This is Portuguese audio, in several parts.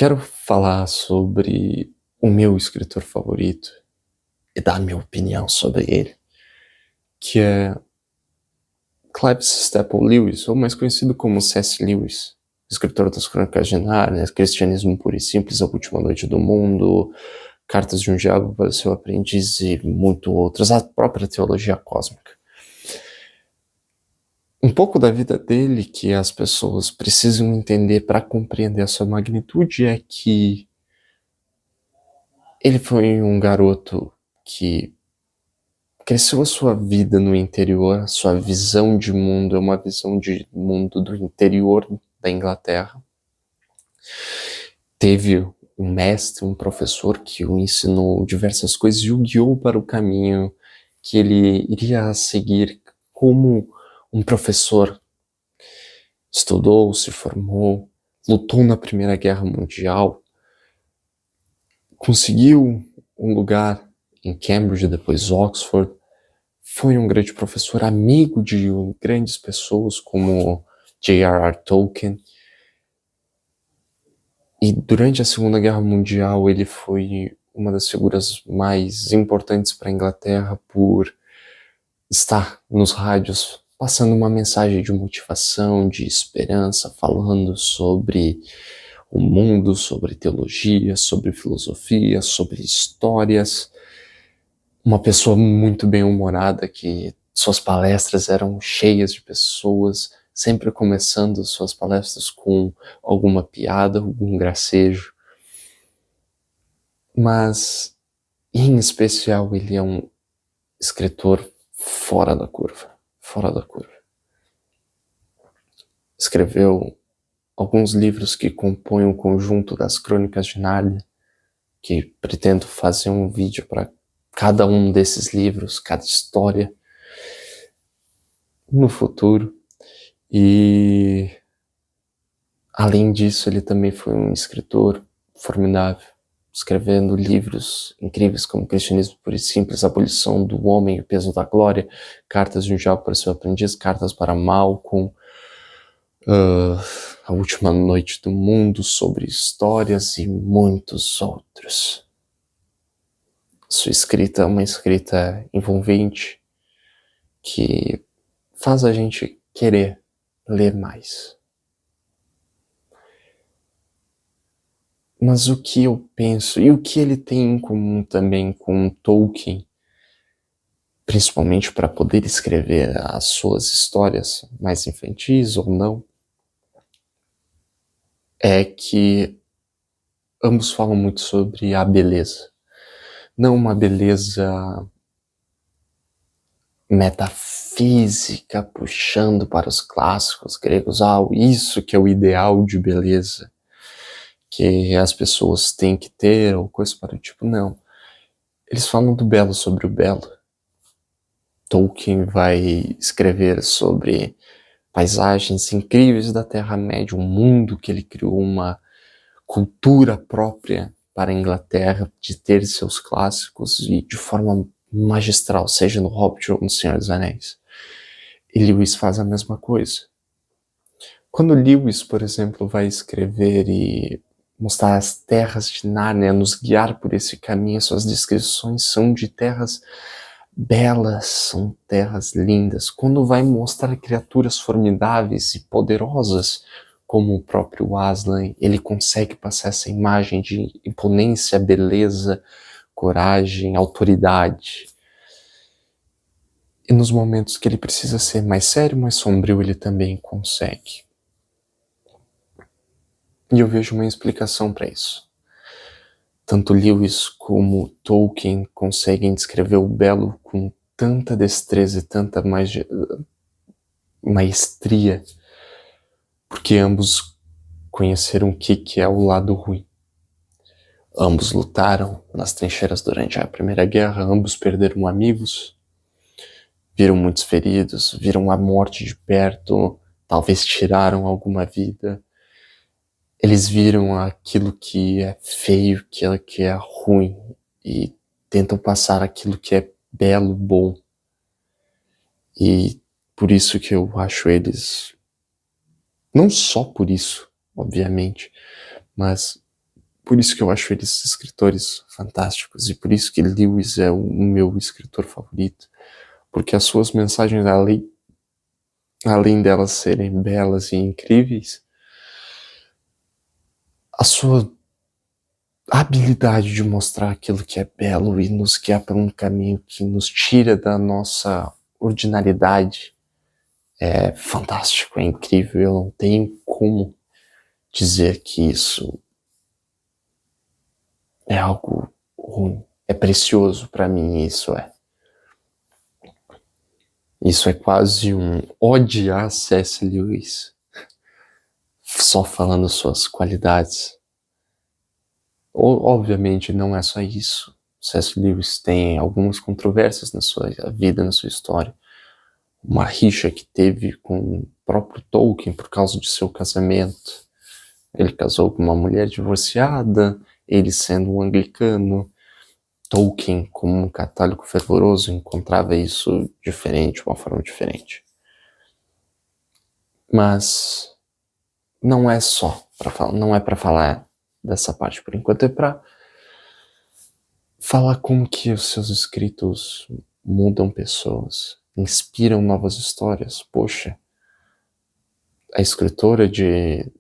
Quero falar sobre o meu escritor favorito e dar minha opinião sobre ele, que é Clive Staple Lewis, ou mais conhecido como C.S. Lewis, escritor das Crônicas de Nárnia, Cristianismo Puro e Simples, A Última Noite do Mundo, Cartas de um Diabo para o Seu Aprendiz e muito outras, a própria teologia cósmica. Um pouco da vida dele que as pessoas precisam entender para compreender a sua magnitude é que ele foi um garoto que cresceu a sua vida no interior, a sua visão de mundo é uma visão de mundo do interior da Inglaterra. Teve um mestre, um professor que o ensinou diversas coisas e o guiou para o caminho que ele iria seguir como um professor. Estudou, se formou, lutou na Primeira Guerra Mundial, conseguiu um lugar em Cambridge, depois Oxford. Foi um grande professor, amigo de grandes pessoas como J.R.R. Tolkien. E durante a Segunda Guerra Mundial ele foi uma das figuras mais importantes para a Inglaterra por estar nos rádios passando uma mensagem de motivação, de esperança, falando sobre o mundo, sobre teologia, sobre filosofia, sobre histórias. Uma pessoa muito bem-humorada, que suas palestras eram cheias de pessoas, sempre começando suas palestras com alguma piada, algum gracejo. Mas, em especial, ele é um escritor fora da curva. Fora da curva. Escreveu alguns livros que compõem o conjunto das Crônicas de Nárnia, que pretendo fazer um vídeo para cada um desses livros, cada história, no futuro. E, além disso, ele também foi um escritor formidável, escrevendo livros incríveis como Cristianismo Puro e Simples, Abolição do Homem e o Peso da Glória, Cartas de um Diabo para o Seu Aprendiz, Cartas para Malcolm, A Última Noite do Mundo, Sobre Histórias e muitos outros. Sua escrita é uma escrita envolvente que faz a gente querer ler mais. Mas o que eu penso, e o que ele tem em comum também com Tolkien, principalmente para poder escrever as suas histórias mais infantis ou não, é que ambos falam muito sobre a beleza. Não uma beleza metafísica, puxando para os clássicos gregos, isso que é o ideal de beleza que as pessoas têm que ter, ou coisa para o tipo, não. Eles falam do belo sobre o belo. Tolkien vai escrever sobre paisagens incríveis da Terra-média, um mundo que ele criou, uma cultura própria para a Inglaterra, de ter seus clássicos e de forma magistral, seja no Hobbit ou no Senhor dos Anéis. E Lewis faz a mesma coisa. Quando Lewis, por exemplo, vai escrever e mostrar as terras de Nárnia, nos guiar por esse caminho, suas descrições são de terras belas, são terras lindas. Quando vai mostrar criaturas formidáveis e poderosas, como o próprio Aslan, ele consegue passar essa imagem de imponência, beleza, coragem, autoridade. E nos momentos que ele precisa ser mais sério, mais sombrio, ele também consegue. E eu vejo uma explicação para isso. Tanto Lewis como Tolkien conseguem descrever o belo com tanta destreza e tanta maestria, porque ambos conheceram o que é o lado ruim. Ambos lutaram nas trincheiras durante a Primeira Guerra, ambos perderam amigos, viram muitos feridos, viram a morte de perto, talvez tiraram alguma vida. Eles viram aquilo que é feio, aquilo que é ruim, e tentam passar aquilo que é belo, bom. E por isso que eu acho eles, não só por isso, obviamente, mas Por isso que eu acho eles escritores fantásticos, e por isso que Lewis é o meu escritor favorito, porque as suas mensagens, além delas serem belas e incríveis, a sua habilidade de mostrar aquilo que é belo e nos guiar por um caminho que nos tira da nossa ordinariedade é fantástico, é incrível. Eu não tenho como dizer que isso é algo ruim. É precioso para mim, isso é. Isso é quase um odiar C.S. Lewis, só falando suas qualidades. Obviamente não é só isso. C.S. Lewis tem algumas controvérsias na sua vida, na sua história. Uma rixa que teve com o próprio Tolkien por causa de seu casamento. Ele casou com uma mulher divorciada, ele sendo um anglicano. Tolkien, como um católico fervoroso, encontrava isso diferente, de uma forma diferente. Mas não é só para falar, não é para falar dessa parte por enquanto, é para falar como que os seus escritos mudam pessoas, inspiram novas histórias. Poxa, a escritora de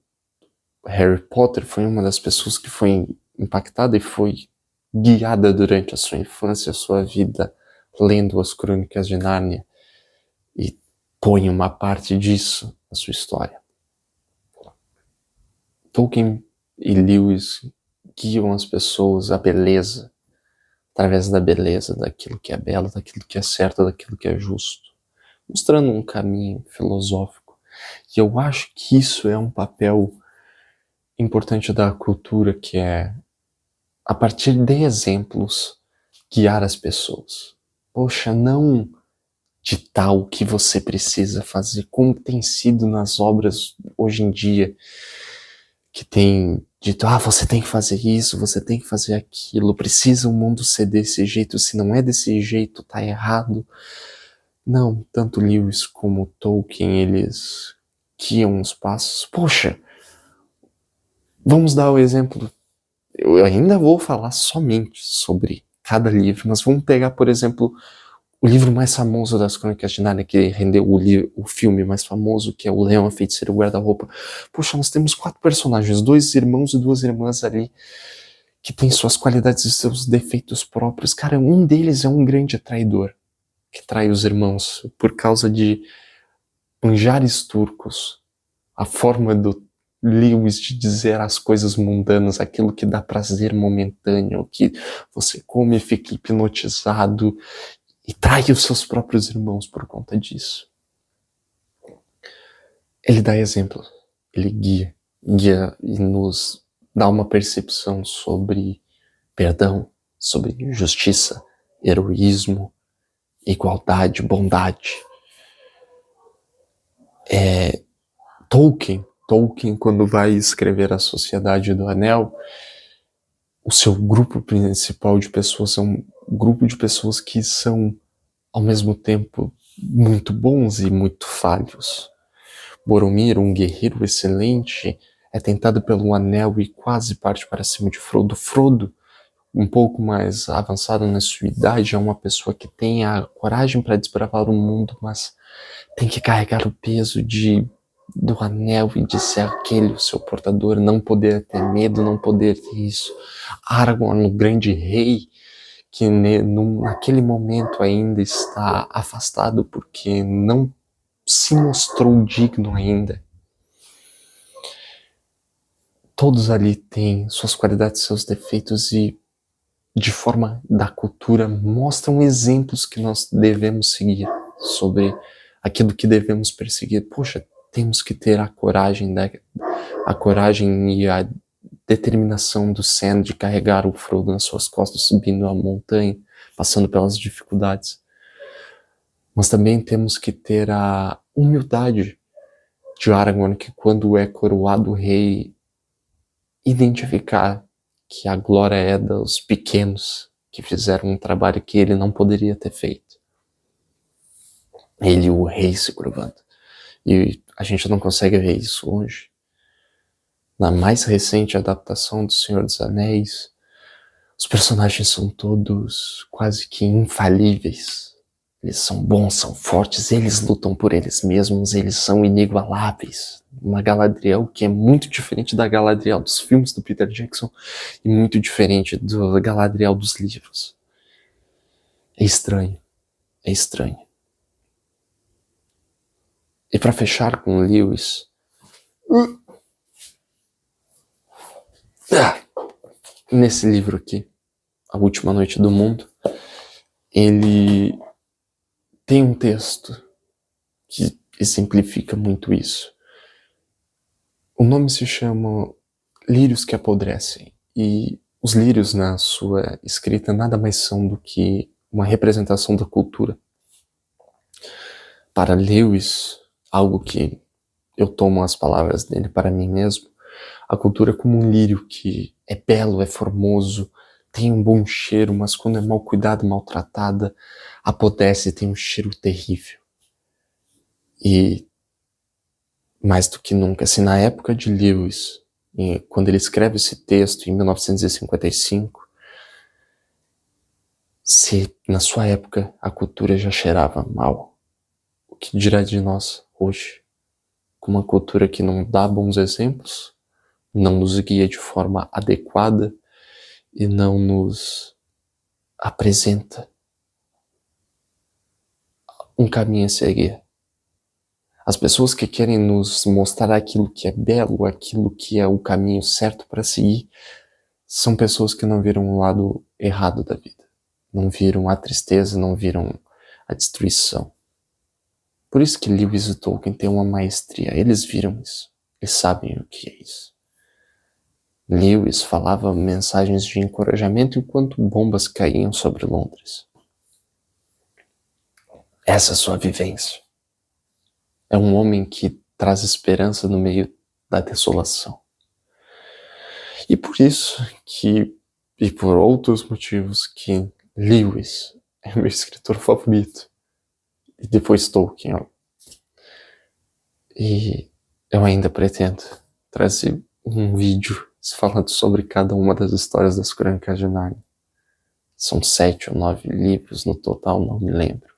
Harry Potter foi uma das pessoas que foi impactada e foi guiada durante a sua infância, a sua vida, lendo as Crônicas de Nárnia, e põe uma parte disso na sua história. Tolkien e Lewis guiam as pessoas à beleza, através da beleza, daquilo que é belo, daquilo que é certo, daquilo que é justo, mostrando um caminho filosófico. E eu acho que isso é um papel importante da cultura, que é, a partir de exemplos, guiar as pessoas. Poxa, não ditar o que você precisa fazer, como tem sido nas obras hoje em dia, que tem dito, você tem que fazer isso, você tem que fazer aquilo, precisa o mundo ser desse jeito, se não é desse jeito, tá errado. Não, tanto Lewis como Tolkien, eles guiam os passos. Poxa, vamos dar o exemplo. Eu ainda vou falar somente sobre cada livro, mas vamos pegar, por exemplo, o livro mais famoso das Crônicas de Nárnia, que rendeu o filme mais famoso, que é O Leão, a Feiticeira e o Guarda-Roupa. Poxa, nós temos 4 personagens, 2 irmãos e 2 irmãs ali, que têm suas qualidades e seus defeitos próprios. Cara, um deles é um grande traidor, que trai os irmãos por causa de manjares turcos. A forma do Lewis de dizer as coisas mundanas, aquilo que dá prazer momentâneo, que você come e fica hipnotizado, e trai os seus próprios irmãos por conta disso. Ele dá exemplo, ele guia e nos dá uma percepção sobre perdão, sobre justiça, heroísmo, igualdade, bondade. Tolkien, quando vai escrever A Sociedade do Anel, o seu grupo principal de pessoas é um grupo de pessoas que são, ao mesmo tempo, muito bons e muito falhos. Boromir, um guerreiro excelente, é tentado pelo Anel e quase parte para cima de Frodo. Frodo, um pouco mais avançado na sua idade, é uma pessoa que tem a coragem para desbravar o mundo, mas tem que carregar o peso do Anel e de ser aquele o seu portador, não poder ter medo, não poder ter isso. Aragorn, o grande rei, que naquele momento ainda está afastado porque não se mostrou digno ainda. Todos ali têm suas qualidades, seus defeitos, e de forma da cultura mostram exemplos que nós devemos seguir sobre aquilo que devemos perseguir. Poxa, temos que ter a coragem e a determinação do Sam de carregar o Frodo nas suas costas, subindo a montanha, passando pelas dificuldades. Mas também temos que ter a humildade de Aragorn, que quando é coroado rei, identificar que a glória é dos pequenos que fizeram um trabalho que ele não poderia ter feito. Ele, o rei, se curvando. E a gente não consegue ver isso hoje. Na mais recente adaptação do Senhor dos Anéis, os personagens são todos quase que infalíveis. Eles são bons, são fortes, eles lutam por eles mesmos, eles são inigualáveis. Uma Galadriel que é muito diferente da Galadriel dos filmes do Peter Jackson e muito diferente da Galadriel dos livros. É estranho, é estranho. E para fechar com Lewis, nesse livro aqui, A Última Noite do Mundo, ele tem um texto que exemplifica muito isso. O nome se chama Lírios que Apodrecem, e os lírios na sua escrita nada mais são do que uma representação da cultura. Para Lewis, algo que eu tomo as palavras dele para mim mesmo, a cultura é como um lírio que é belo, é formoso, tem um bom cheiro, mas quando é mal cuidado, maltratada, apodrece e tem um cheiro terrível. E mais do que nunca, se na época de Lewis, quando ele escreve esse texto em 1955, se na sua época a cultura já cheirava mal, o que dirá de nós hoje? Com uma cultura que não dá bons exemplos, não nos guia de forma adequada e não nos apresenta um caminho a seguir. As pessoas que querem nos mostrar aquilo que é belo, aquilo que é o caminho certo para seguir, são pessoas que não viram o lado errado da vida. Não viram a tristeza, não viram a destruição. Por isso que Lewis e Tolkien têm uma maestria. Eles viram isso. Eles sabem o que é isso. Lewis falava mensagens de encorajamento enquanto bombas caíam sobre Londres. Essa é a sua vivência. É um homem que traz esperança no meio da desolação. E por isso e por outros motivos que Lewis é meu escritor favorito. E depois Tolkien, ó. E eu ainda pretendo trazer um vídeo falando sobre cada uma das histórias das Crônicas de Nárnia. São 7 ou 9 livros no total, não me lembro.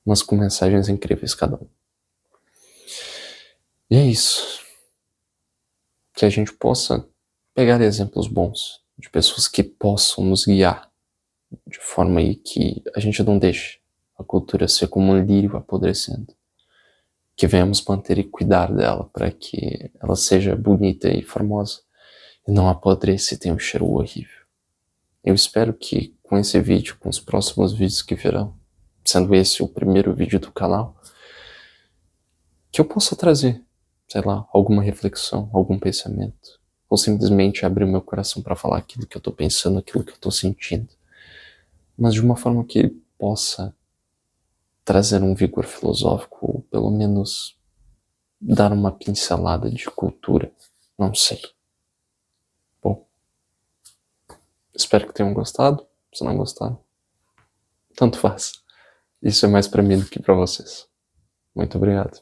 Mas com mensagens incríveis cada um. E é isso. Que a gente possa pegar exemplos bons de pessoas que possam nos guiar de forma aí que a gente não deixe a cultura ser como um lírio apodrecendo. Que venhamos manter e cuidar dela para que ela seja bonita e formosa e não apodreça e tenha um cheiro horrível. Eu espero que com esse vídeo, com os próximos vídeos que virão, sendo esse o primeiro vídeo do canal, que eu possa trazer, sei lá, alguma reflexão, algum pensamento, ou simplesmente abrir meu coração para falar aquilo que eu tô pensando, aquilo que eu tô sentindo, mas de uma forma que possa trazer um vigor filosófico, ou pelo menos dar uma pincelada de cultura, não sei. Bom, espero que tenham gostado. Se não gostaram, tanto faz. Isso é mais pra mim do que pra vocês. Muito obrigado.